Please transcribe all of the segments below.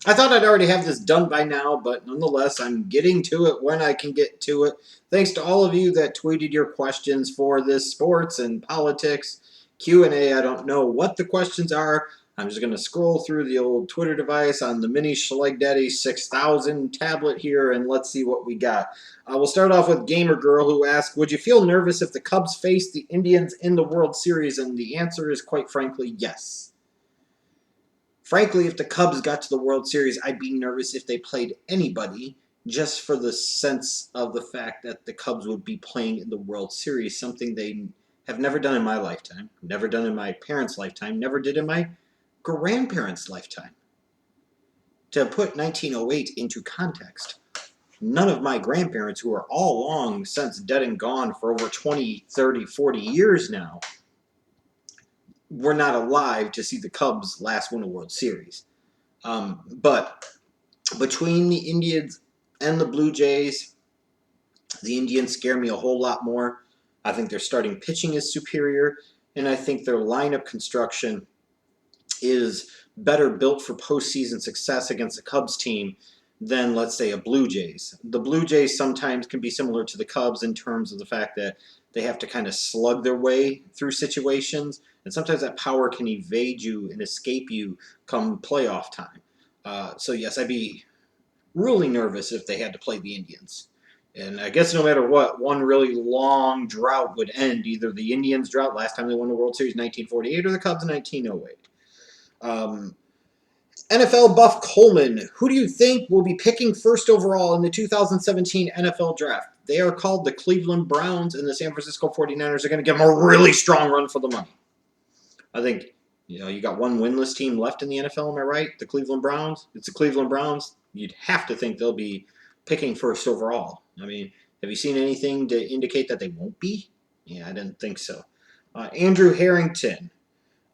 I thought I'd already have this done by now, but nonetheless, I'm getting to it when I can get to it. Thanks to all of you that tweeted your questions for this sports and politics Q&A. I don't know what the questions are. I'm just going to scroll through the old Twitter device on the mini Schleg Daddy 6000 tablet here, and let's see what we got. We'll start off with Gamer Girl, who asked, would you feel nervous if the Cubs faced the Indians in the World Series? And the answer is, quite frankly, yes. Frankly, if the Cubs got to the World Series, I'd be nervous if they played anybody, just for the sense of the fact that the Cubs would be playing in the World Series, something they have never done in my lifetime, never done in my parents' lifetime, never did in my grandparents' lifetime. To put 1908 into context, none of my grandparents, who are all long since dead and gone for over 20, 30, 40 years now, were not alive to see the Cubs last win a World Series. But between the Indians and the Blue Jays, the Indians scare me a whole lot more. I think their starting pitching is superior, and I think their lineup construction is better built for postseason success against a Cubs team than, let's say, a Blue Jays. The Blue Jays sometimes can be similar to the Cubs in terms of the fact that they have to kind of slug their way through situations, and sometimes that power can evade you and escape you come playoff time. So yes, I'd be really nervous if they had to play the Indians. And I guess no matter what, one really long drought would end. Either the Indians' drought, last time they won the World Series in 1948, or the Cubs in 1908. Um, NFL buff Coleman, who do you think will be picking first overall in the 2017 NFL Draft? They are called the Cleveland Browns, and the San Francisco 49ers are going to give them a really strong run for the money. I think, you got one winless team left in the NFL, am I right? The Cleveland Browns. It's the Cleveland Browns. You'd have to think they'll be picking first overall. I mean, have you seen anything to indicate that they won't be? Yeah, I didn't think so. Andrew Harrington.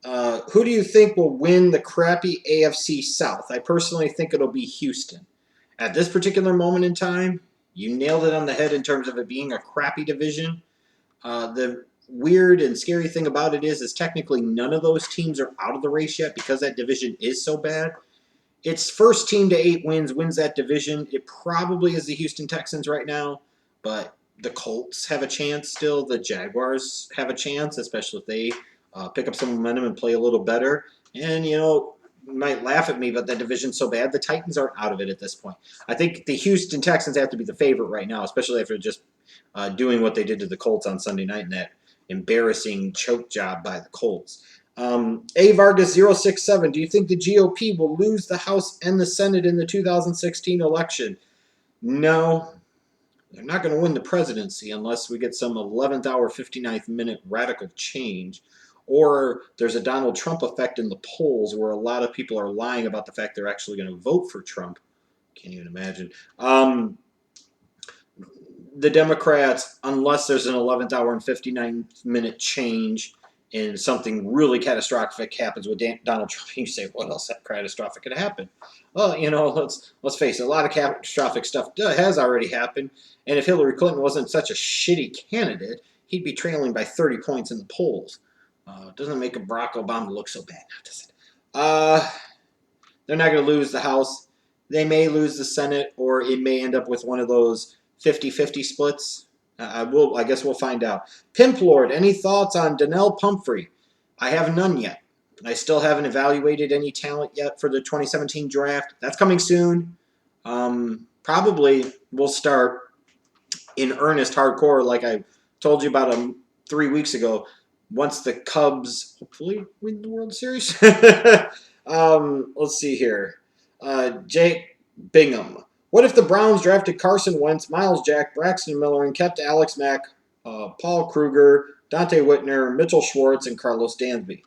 Who do you think will win the crappy AFC South? I personally think it'll be Houston. At this particular moment in time, you nailed it on the head in terms of it being a crappy division. The weird and scary thing about it is technically none of those teams are out of the race yet because that division is so bad. Its first team to 8 wins wins that division. It probably is the Houston Texans right now, but the Colts have a chance still. The Jaguars have a chance, especially if they pick up some momentum and play a little better. And, you might laugh at me, but that division's so bad, the Titans aren't out of it at this point. I think the Houston Texans have to be the favorite right now, especially after just doing what they did to the Colts on Sunday night in that embarrassing choke job by the Colts. A Vargas 067, do you think the GOP will lose the House and the Senate in the 2016 election? No, they're not going to win the presidency unless we get some 11th hour, 59th minute radical change. Or there's a Donald Trump effect in the polls where a lot of people are lying about the fact they're actually going to vote for Trump. Can't even imagine. The Democrats, unless there's an 11th hour and 59th minute change and something really catastrophic happens with Donald Trump, you say, what else catastrophic could happen? Well, let's face it, a lot of catastrophic stuff has already happened. And if Hillary Clinton wasn't such a shitty candidate, he'd be trailing by 30 points in the polls. Doesn't make Barack Obama look so bad now, does it? They're not going to lose the House. They may lose the Senate, or it may end up with one of those 50-50 splits. I guess we'll find out. Pimp Lord, any thoughts on Donnell Pumphrey? I have none yet. I still haven't evaluated any talent yet for the 2017 draft. That's coming soon. Probably we'll start in earnest hardcore like I told you about 3 weeks ago once the Cubs hopefully win the World Series. Let's see here. Jake Bingham. What if the Browns drafted Carson Wentz, Miles Jack, Braxton Miller, and kept Alex Mack, Paul Kruger, Dante Whitner, Mitchell Schwartz, and Carlos Dansby?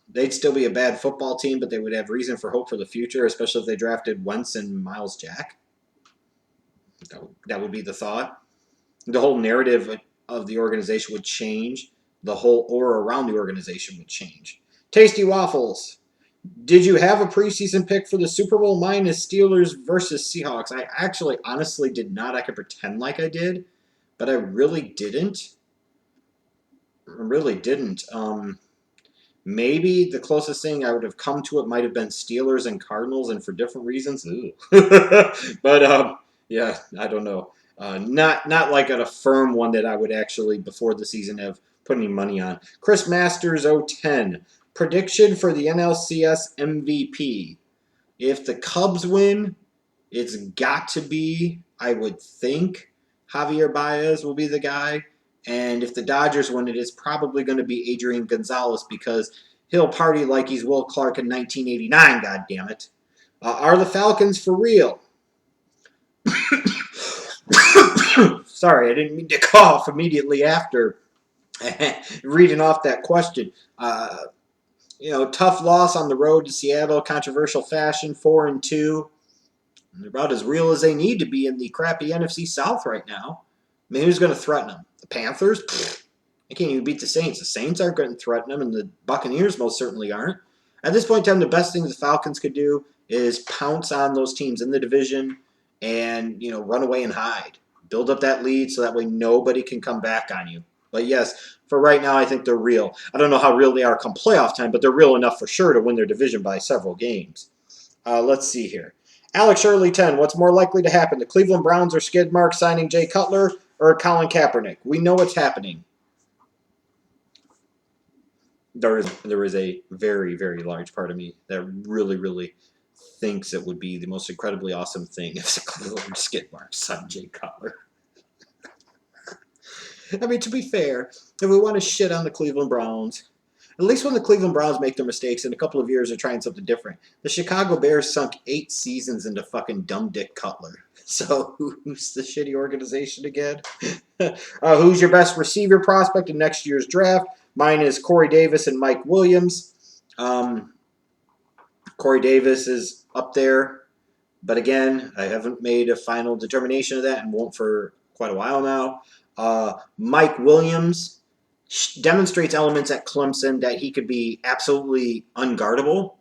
They'd still be a bad football team, but they would have reason for hope for the future, especially if they drafted Wentz and Miles Jack. That would be the thought. The whole narrative of the organization would change. The whole aura around the organization would change. Tasty Waffles. Did you have a preseason pick for the Super Bowl? Mine is Steelers versus Seahawks. I actually honestly did not. I could pretend like I did, but I really didn't. Maybe the closest thing I would have come to it might have been Steelers and Cardinals, and for different reasons. But yeah, I don't know. Not like a firm one that I would actually before the season have put any money on. Chris Masters 010 prediction for the NLCS MVP. If the Cubs win, it's got to be, I would think, Javier Baez will be the guy. And if the Dodgers win it, it's probably going to be Adrian Gonzalez because he'll party like he's Will Clark in 1989, God damn it. Are the Falcons for real? Sorry, I didn't mean to cough immediately after reading off that question. Tough loss on the road to Seattle, controversial fashion, 4-2. They're about as real as they need to be in the crappy NFC South right now. I mean, who's going to threaten them? The Panthers? Pfft, they can't even beat the Saints. The Saints aren't going to threaten them, and the Buccaneers most certainly aren't. At this point in time, the best thing the Falcons could do is pounce on those teams in the division and, run away and hide. Build up that lead so that way nobody can come back on you. But yes, for right now, I think they're real. I don't know how real they are come playoff time, but they're real enough for sure to win their division by several games. Let's see here. Alex Shirley 10. What's more likely to happen? The Cleveland Browns or skid mark signing Jay Cutler or Colin Kaepernick? We know what's happening. There is a very, very large part of me that really, really thinks it would be the most incredibly awesome thing if the Cleveland skid mark signed Jay Cutler. I mean, to be fair, if we want to shit on the Cleveland Browns, at least when the Cleveland Browns make their mistakes in a couple of years, they're trying something different. The Chicago Bears sunk 8 seasons into fucking dumb Dick Cutler. So who's the shitty organization again? Who's your best receiver prospect in next year's draft? Mine is Corey Davis and Mike Williams. Corey Davis is up there. But again, I haven't made a final determination of that and won't for quite a while now. Mike Williams demonstrates elements at Clemson that he could be absolutely unguardable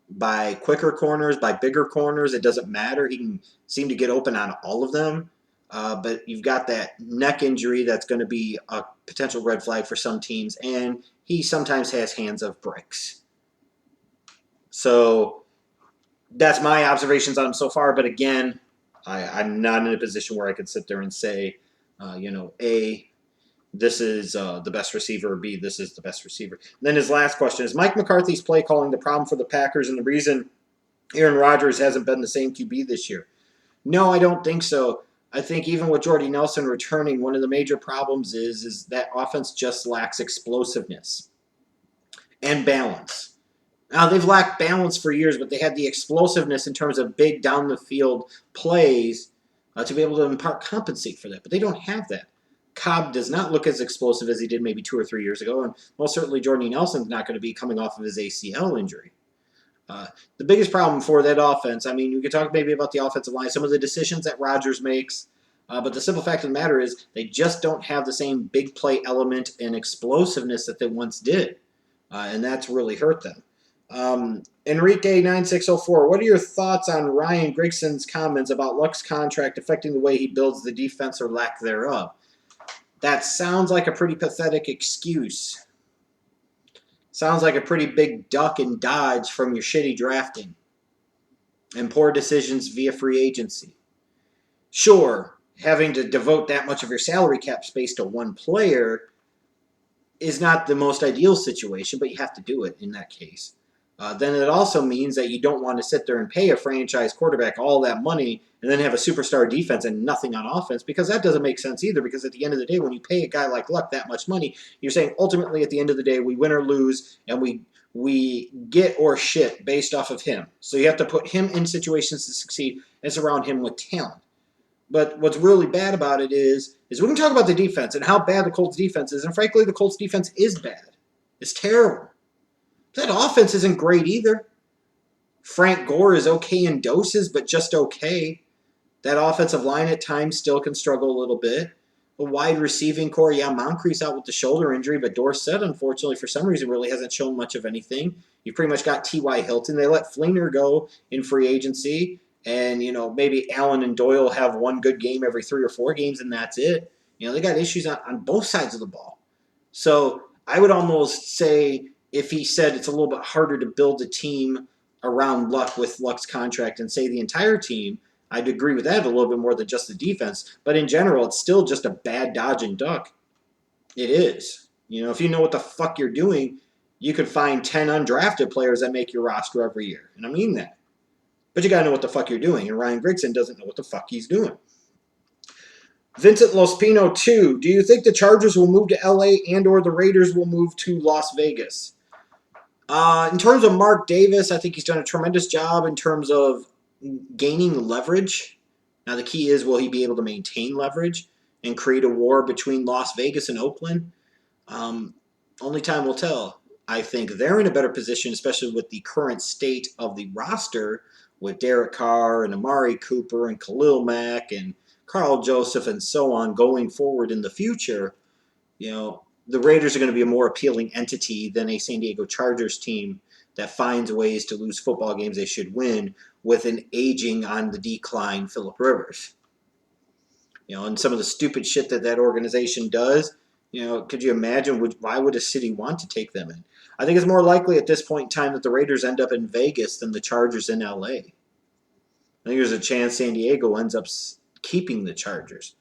by quicker corners, by bigger corners. It doesn't matter. He can seem to get open on all of them. But you've got that neck injury that's going to be a potential red flag for some teams, and he sometimes has hands of bricks. So that's my observations on him so far. But again, I'm not in a position where I could sit there and say, A, this is the best receiver, or B, this is the best receiver. And then his last question is Mike McCarthy's play calling the problem for the Packers and the reason Aaron Rodgers hasn't been the same QB this year? No, I don't think so. I think even with Jordy Nelson returning, one of the major problems is that offense just lacks explosiveness and balance. Now, they've lacked balance for years, but they had the explosiveness in terms of big down-the-field plays to be able to in part compensate for that. But they don't have that. Cobb does not look as explosive as he did maybe 2 or 3 years ago, and most certainly Jordy Nelson's not going to be coming off of his ACL injury. The biggest problem for that offense, I mean, we could talk maybe about the offensive line, some of the decisions that Rodgers makes, but the simple fact of the matter is they just don't have the same big play element and explosiveness that they once did, and that's really hurt them. Enrique9604, what are your thoughts on Ryan Grigson's comments about Luck's contract affecting the way he builds the defense or lack thereof? That sounds like a pretty pathetic excuse. Sounds like a pretty big duck and dodge from your shitty drafting and poor decisions via free agency. Sure, having to devote that much of your salary cap space to one player is not the most ideal situation, but you have to do it in that case. Then it also means that you don't want to sit there and pay a franchise quarterback all that money and then have a superstar defense and nothing on offense, because that doesn't make sense either, because at the end of the day, when you pay a guy like Luck that much money, you're saying ultimately at the end of the day, we win or lose, and we get or shit based off of him. So you have to put him in situations to succeed and surround him with talent. But what's really bad about it is we can talk about the defense and how bad the Colts defense is, and frankly, the Colts defense is bad. It's terrible. That offense isn't great either. Frank Gore is okay in doses, but just okay. That offensive line at times still can struggle a little bit. A wide receiving core, yeah, Moncrief's out with the shoulder injury, but Dorsett, unfortunately, for some reason, really hasn't shown much of anything. You've pretty much got T.Y. Hilton. They let Fleener go in free agency, and, maybe Allen and Doyle have one good game every 3 or 4 games, and that's it. They got issues on both sides of the ball. So I would almost say if he said it's a little bit harder to build a team around Luck with Luck's contract and say the entire team, I'd agree with that a little bit more than just the defense. But in general, it's still just a bad dodge and duck. It is. You know, if you know what the fuck you're doing, you could find 10 undrafted players that make your roster every year. And I mean that. But you got to know what the fuck you're doing. And Ryan Grigson doesn't know what the fuck he's doing. Vincent Lospino 2. Do you think the Chargers will move to LA and or the Raiders will move to Las Vegas? In terms of Mark Davis, I think he's done a tremendous job in terms of gaining leverage. Now the key is, will he be able to maintain leverage and create a war between Las Vegas and Oakland? Only time will tell. I think they're in a better position, especially with the current state of the roster, with Derek Carr and Amari Cooper and Khalil Mack and Carl Joseph and so on going forward in the future. You know, the Raiders are going to be a more appealing entity than a San Diego Chargers team that finds ways to lose football games they should win with an aging on the decline Phillip Rivers. You know, and some of the stupid shit that organization does, you know, could you imagine why would a city want to take them in? I think it's more likely at this point in time that the Raiders end up in Vegas than the Chargers in LA. I think there's a chance San Diego ends up keeping the Chargers.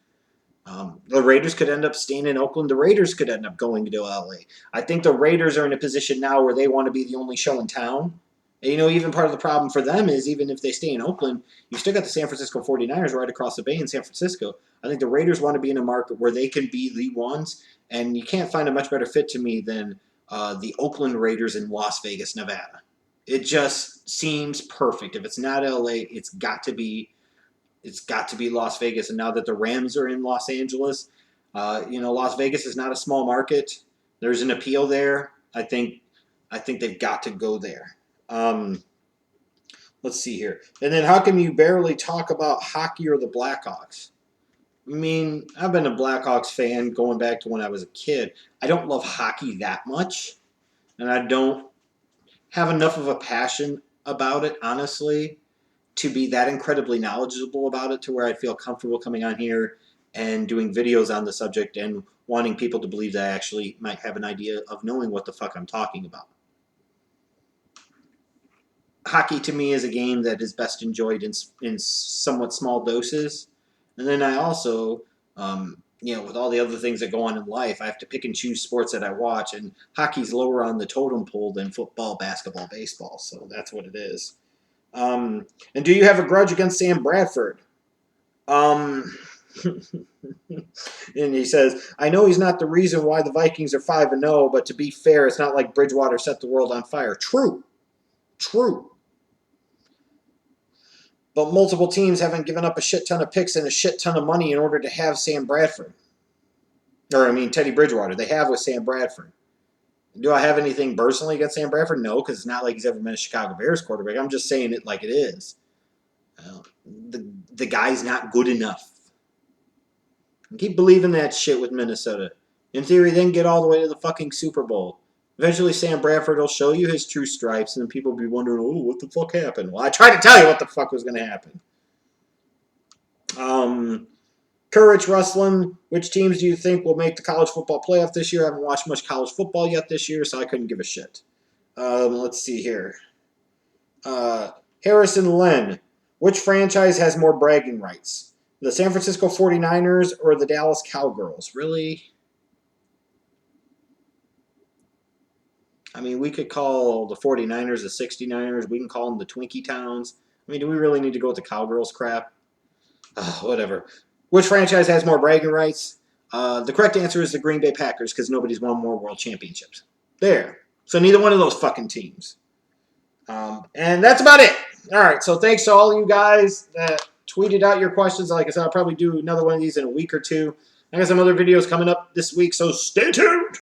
The Raiders could end up staying in Oakland. The Raiders could end up going to LA. I think the Raiders are in a position now where they want to be the only show in town. And, you know, even part of the problem for them is even if they stay in Oakland, you still got the San Francisco 49ers right across the bay in San Francisco. I think the Raiders want to be in a market where they can be the ones, and you can't find a much better fit to me than the Oakland Raiders in Las Vegas, Nevada. It just seems perfect. If it's not LA, it's got to be Las Vegas. And now that the Rams are in Los Angeles, you know, Las Vegas is not a small market. There's an appeal there. I think they've got to go there. Let's see here. And then how come you barely talk about hockey or the Blackhawks? I mean, I've been a Blackhawks fan going back to when I was a kid. I don't love hockey that much, and I don't have enough of a passion about it, honestly, to be that incredibly knowledgeable about it to where I'd feel comfortable coming on here and doing videos on the subject and wanting people to believe that I actually might have an idea of knowing what the fuck I'm talking about. Hockey to me is a game that is best enjoyed in somewhat small doses. And then I also, you know, with all the other things that go on in life, I have to pick and choose sports that I watch. And hockey's lower on the totem pole than football, basketball, baseball. So that's what it is. And do you have a grudge against Sam Bradford? And he says, I know he's not the reason why the Vikings are 5-0, but to be fair, it's not like Bridgewater set the world on fire. True. But multiple teams haven't given up a shit ton of picks and a shit ton of money in order to have Sam Bradford. Or, I mean, Teddy Bridgewater. They have with Sam Bradford. Do I have anything personally against Sam Bradford? No, because it's not like he's ever been a Chicago Bears quarterback. I'm just saying it like it is. The guy's not good enough. Keep believing that shit with Minnesota. In theory, then get all the way to the fucking Super Bowl. Eventually, Sam Bradford will show you his true stripes, and then people will be wondering, oh, what the fuck happened? Well, I tried to tell you what the fuck was going to happen. Courage Wrestling, which teams do you think will make the college football playoff this year? I haven't watched much college football yet this year, so I couldn't give a shit. Let's see here. Harrison Lynn, which franchise has more bragging rights? The San Francisco 49ers or the Dallas Cowgirls? Really? I mean, we could call the 49ers the 69ers. We can call them the Twinkie Towns. I mean, do we really need to go with the Cowgirls crap? Whatever. Which franchise has more bragging rights? The correct answer is the Green Bay Packers because nobody's won more world championships. There. So neither one of those fucking teams. And that's about it. All right. So thanks to all you guys that tweeted out your questions. Like I said, I'll probably do another one of these in a week or two. I got some other videos coming up this week, so stay tuned.